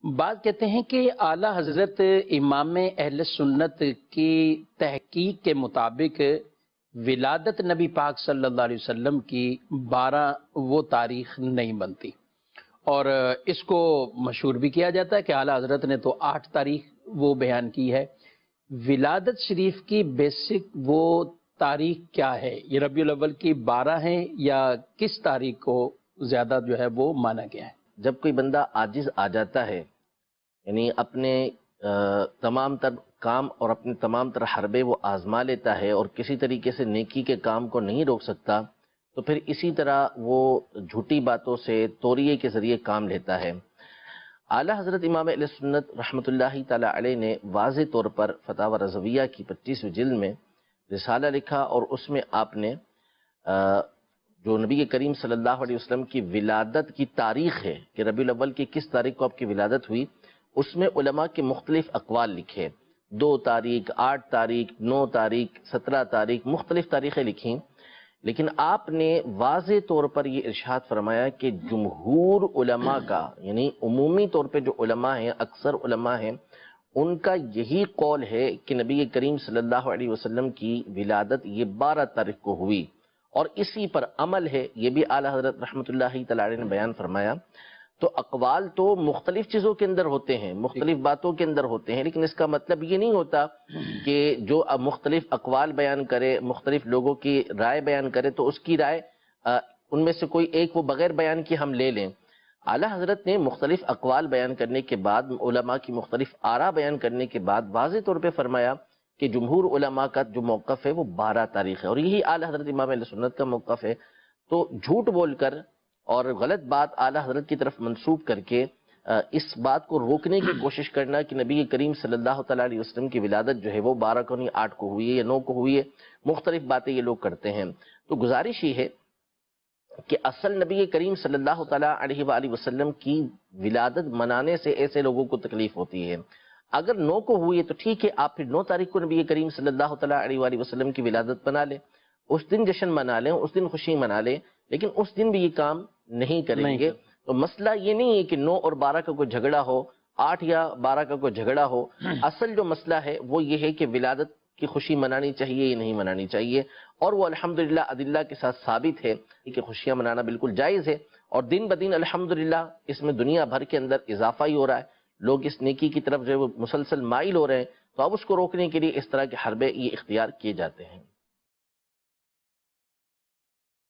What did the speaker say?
بعض کہتے ہیں کہ اعلیٰ حضرت امام اہل سنت کی تحقیق کے مطابق ولادت نبی پاک صلی اللہ علیہ وسلم کی 12 وہ تاریخ نہیں بنتی، اور اس کو مشہور بھی کیا جاتا ہے کہ اعلیٰ حضرت نے تو 8 تاریخ وہ بیان کی ہے۔ ولادت شریف کی بیسک وہ تاریخ کیا ہے؟ یہ ربیع الاول کی 12 ہیں یا کس تاریخ کو زیادہ جو ہے وہ مانا گیا ہے؟ جب کوئی بندہ عاجز آ جاتا ہے، یعنی اپنے تمام تر کام اور اپنے تمام تر حربے وہ آزما لیتا ہے اور کسی طریقے سے نیکی کے کام کو نہیں روک سکتا، تو پھر اسی طرح وہ جھوٹی باتوں سے توریے کے ذریعے کام لیتا ہے۔ اعلیٰ حضرت امام اہل سنت رحمۃ اللہ تعالی علیہ نے واضح طور پر فتاوی رضویہ کی 25ویں جلد میں رسالہ لکھا، اور اس میں آپ نے جو نبی کریم صلی اللہ علیہ وسلم کی ولادت کی تاریخ ہے کہ ربیع الاول کی کس تاریخ کو آپ کی ولادت ہوئی، اس میں علماء کے مختلف اقوال لکھے، 2 تاریخ، 8 تاریخ، 9 تاریخ، 17 تاریخ، مختلف تاریخیں لکھیں، لیکن آپ نے واضح طور پر یہ ارشاد فرمایا کہ جمہور علماء کا، یعنی عمومی طور پہ جو علماء ہیں، اکثر علماء ہیں، ان کا یہی قول ہے کہ نبی کریم صلی اللہ علیہ وسلم کی ولادت یہ 12 تاریخ کو ہوئی، اور اسی پر عمل ہے۔ یہ بھی اعلیٰ حضرت رحمۃ اللہ تعالی علیہ نے بیان فرمایا۔ تو اقوال تو مختلف چیزوں کے اندر ہوتے ہیں، مختلف باتوں کے اندر ہوتے ہیں، لیکن اس کا مطلب یہ نہیں ہوتا کہ جو مختلف اقوال بیان کرے، مختلف لوگوں کی رائے بیان کرے تو اس کی رائے ان میں سے کوئی ایک وہ بغیر بیان کی ہم لے لیں۔ اعلیٰ حضرت نے مختلف اقوال بیان کرنے کے بعد، علماء کی مختلف آراء بیان کرنے کے بعد واضح طور پہ فرمایا کہ جمہور علماء کا جو موقف ہے وہ 12 تاریخ ہے، اور یہی اعلیٰ حضرت امام اہل سنت کا موقف ہے۔ تو جھوٹ بول کر اور غلط بات اعلیٰ حضرت کی طرف منسوب کر کے اس بات کو روکنے کی کوشش کرنا کہ نبی کریم صلی اللہ تعالیٰ علیہ وسلم کی ولادت جو ہے وہ 12 کو نہیں 8 کو ہوئی ہے یا 9 کو ہوئی ہے، مختلف باتیں یہ لوگ کرتے ہیں۔ تو گزارش یہ ہے کہ اصل نبی کریم صلی اللہ تعالیٰ علیہ وآلہ وسلم کی ولادت منانے سے ایسے لوگوں کو تکلیف ہوتی ہے۔ اگر 9 کو ہوئی ہے تو ٹھیک ہے، آپ پھر 9 تاریخ کو نبی کریم صلی اللہ تعالیٰ علیہ وآلہ وسلم کی ولادت بنا لیں، اس دن جشن منا لیں، اس دن خوشی منا لیں، لیکن اس دن بھی یہ کام نہیں کریں گے۔ تو مسئلہ یہ نہیں ہے کہ 9 اور 12 کا کوئی جھگڑا ہو، 8 یا 12 کا کوئی جھگڑا ہو، اصل جو مسئلہ ہے وہ یہ ہے کہ ولادت کی خوشی منانی چاہیے یا نہیں منانی چاہیے، اور وہ الحمدللہ ادلہ کے ساتھ ثابت ہے کہ خوشیاں منانا بالکل جائز ہے، اور دن بدن الحمدللہ اس میں دنیا بھر کے اندر اضافہ ہی ہو رہا ہے، لوگ اس نیکی کی طرف جو ہے وہ مسلسل مائل ہو رہے ہیں، تو اب اس کو روکنے کے لیے اس طرح کے حربے یہ اختیار کیے جاتے ہیں۔